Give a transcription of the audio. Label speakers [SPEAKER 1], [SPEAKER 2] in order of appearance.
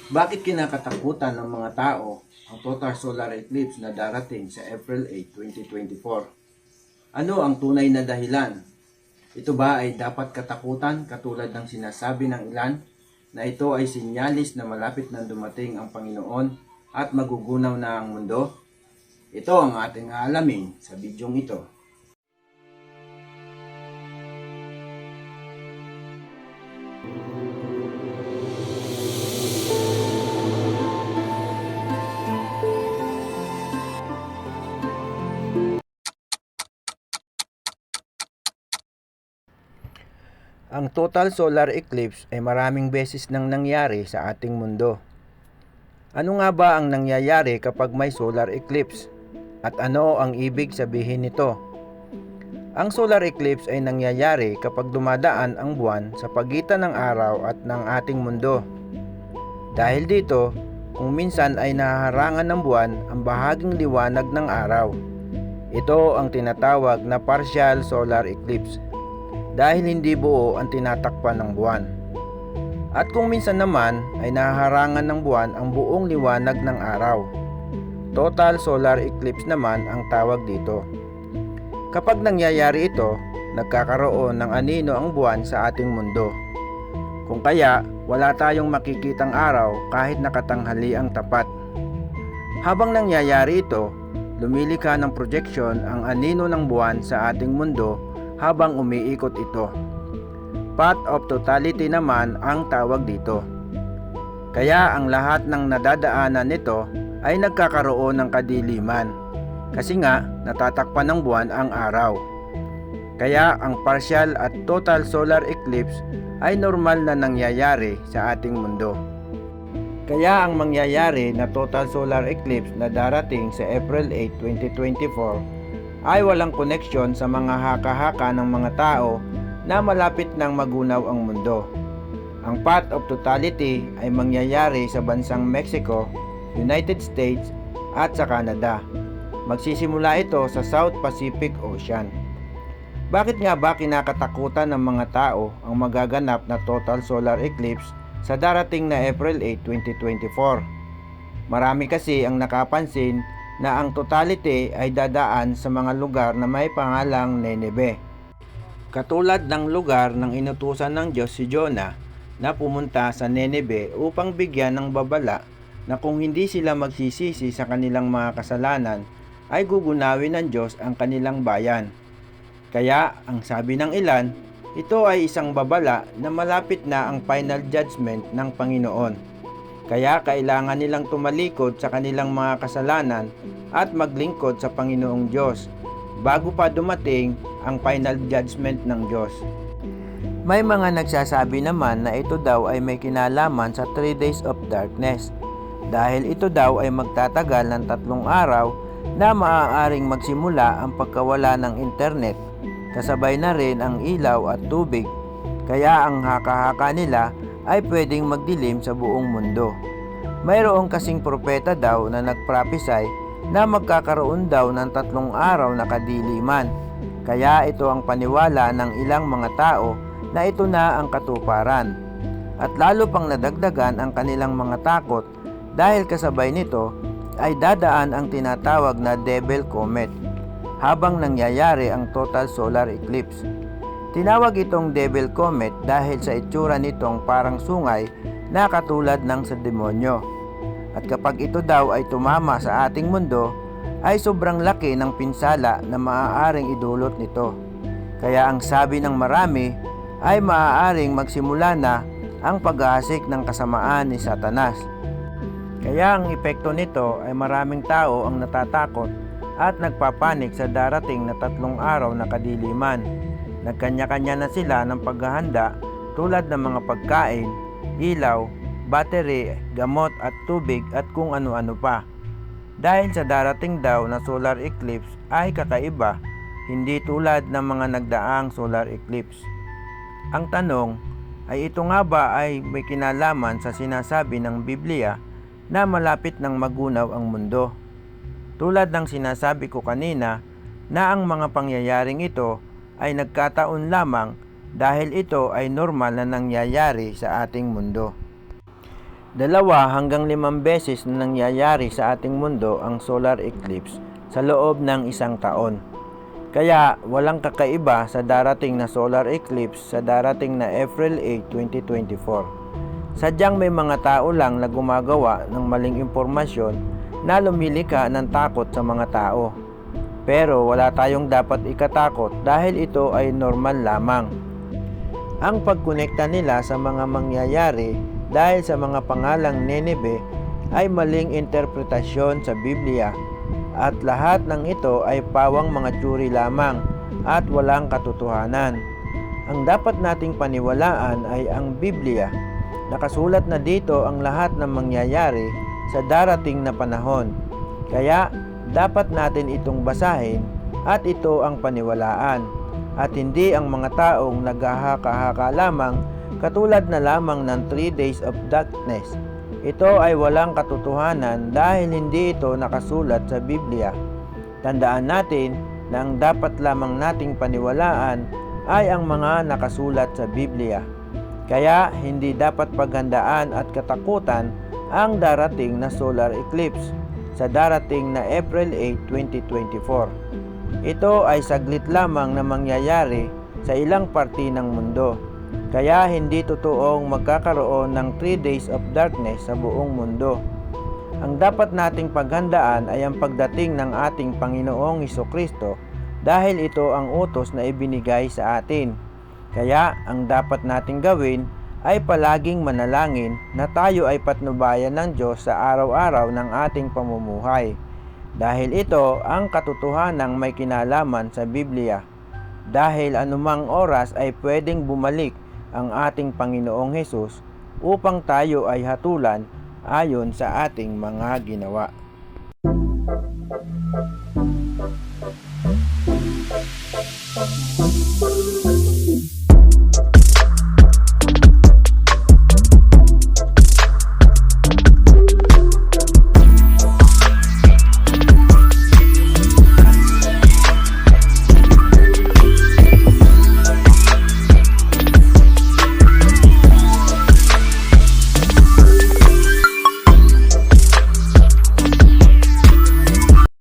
[SPEAKER 1] Bakit kinakatakutan ng mga tao ang total solar eclipse na darating sa April 8, 2024? Ano ang tunay na dahilan? Ito ba ay dapat katakutan katulad ng sinasabi ng ilan na ito ay sinyalis na malapit na dumating ang Panginoon at magugunaw na ang mundo? Ito ang ating aalamin sa bidyong ito. Ang total solar eclipse ay maraming beses nang nangyari sa ating mundo. Ano nga ba ang nangyayari kapag may solar eclipse? At ano ang ibig sabihin nito? Ang solar eclipse ay nangyayari kapag dumadaan ang buwan sa pagitan ng araw at ng ating mundo. Dahil dito, kung minsan ay nahaharangan ng buwan ang bahaging liwanag ng araw. Ito ang tinatawag na partial solar eclipse dahil hindi buo ang tinatakpan ng buwan. At kung minsan naman ay nahaharangan ng buwan ang buong liwanag ng araw. Total solar eclipse naman ang tawag dito. Kapag nangyayari ito, nagkakaroon ng anino ang buwan sa ating mundo. Kung kaya, wala tayong makikitang araw kahit nakatanghali ang tapat. Habang nangyayari ito, lumilikha ng projection ang anino ng buwan sa ating mundo habang umiikot ito. Path of totality naman ang tawag dito. Kaya ang lahat ng nadadaanan nito ay nagkakaroon ng kadiliman. Kasi nga, natatakpan ng buwan ang araw. Kaya ang partial at total solar eclipse ay normal na nangyayari sa ating mundo. Kaya ang mangyayari na total solar eclipse na darating sa April 8, 2024 ay walang koneksyon sa mga haka-haka ng mga tao na malapit nang magunaw ang mundo. Ang path of totality ay mangyayari sa bansang Mexico, United States at sa Canada. Magsisimula ito sa South Pacific Ocean. Bakit nga ba kinakatakutan ng mga tao ang magaganap na total solar eclipse sa darating na April 8, 2024? Marami kasi ang nakapansin na ang totality ay dadaan sa mga lugar na may pangalang Nineveh. Katulad ng lugar ng inutusan ng Diyos si Jonah na pumunta sa Nineveh upang bigyan ng babala na kung hindi sila magsisisi sa kanilang mga kasalanan ay gugunawin ng Diyos ang kanilang bayan. Kaya ang sabi ng ilan, ito ay isang babala na malapit na ang final judgment ng Panginoon. Kaya kailangan nilang tumalikod sa kanilang mga kasalanan at maglingkod sa Panginoong Diyos bago pa dumating ang final judgment ng Diyos. May mga nagsasabi naman na ito daw ay may kinalaman sa 3 days of darkness dahil ito daw ay magtatagal ng 3 araw na maaaring magsimula ang pagkawala ng internet kasabay na rin ang ilaw at tubig. Kaya ang haka-haka nila ay pwedeng magdilim sa buong mundo. Mayroong kasing propeta daw na nagprophesy na magkakaroon daw ng 3 araw na kadiliman. Kaya ito ang paniwala ng ilang mga tao na ito na ang katuparan. At lalo pang nadagdagan ang kanilang mga takot dahil kasabay nito ay dadaan ang tinatawag na Devil Comet habang nangyayari ang total solar eclipse. Tinawag itong Devil Comet dahil sa itsura nitong parang sungay na katulad ng sa demonyo. At kapag ito daw ay tumama sa ating mundo, ay sobrang laki ng pinsala na maaaring idulot nito. Kaya ang sabi ng marami ay maaaring magsimula na ang paghahasik ng kasamaan ni Satanas. Kaya ang epekto nito ay maraming tao ang natatakot at nagpapanik sa darating na 3 araw na kadiliman. Nagkanya-kanya na sila ng paghahanda tulad ng mga pagkain, ilaw, battery, gamot at tubig at kung ano-ano pa. Dahil sa darating daw na solar eclipse ay kakaiba, hindi tulad ng mga nagdaang solar eclipse. Ang tanong ay ito nga ba ay may kinalaman sa sinasabi ng Biblia na malapit nang magunaw ang mundo? Tulad ng sinasabi ko kanina na ang mga pangyayaring ito ay nagkataon lamang dahil ito ay normal na nangyayari sa ating mundo. 2 hanggang 5 beses na nangyayari sa ating mundo ang solar eclipse sa loob ng isang taon. Kaya walang kakaiba sa darating na solar eclipse sa darating na April 8, 2024. Sadyang may mga tao lang na gumagawa ng maling impormasyon na lumilika ng takot sa mga tao. Pero wala tayong dapat ikatakot dahil ito ay normal lamang. Ang pagkonekta nila sa mga mangyayari dahil sa mga pangalang Nineve ay maling interpretasyon sa Biblia at lahat ng ito ay pawang mga tsuri lamang at walang katotohanan. Ang dapat nating paniwalaan ay ang Biblia. Nakasulat na dito ang lahat ng mangyayari sa darating na panahon. Kaya dapat natin itong basahin at ito ang paniwalaan at hindi ang mga taong naghahaka-haka lamang katulad na lamang ng 3 days of darkness. Ito ay walang katotohanan dahil hindi ito nakasulat sa Biblia. Tandaan natin na ang dapat lamang nating paniwalaan ay ang mga nakasulat sa Biblia. Kaya hindi dapat paghandaan at katakutan ang darating na solar eclipse sa darating na April 8, 2024. Ito ay saglit lamang na mangyayari sa ilang parte ng mundo. Kaya hindi totoong magkakaroon ng 3 days of darkness sa buong mundo. Ang dapat nating paghandaan ay ang pagdating ng ating Panginoong Hesukristo dahil ito ang utos na ibinigay sa atin. Kaya ang dapat nating gawin ay palaging manalangin na tayo ay patnubayan ng Diyos sa araw-araw ng ating pamumuhay. Dahil ito ang katotohanang may kinalaman sa Biblia. Dahil anumang oras ay pwedeng bumalik ang ating Panginoong Hesus upang tayo ay hatulan ayon sa ating mga ginawa.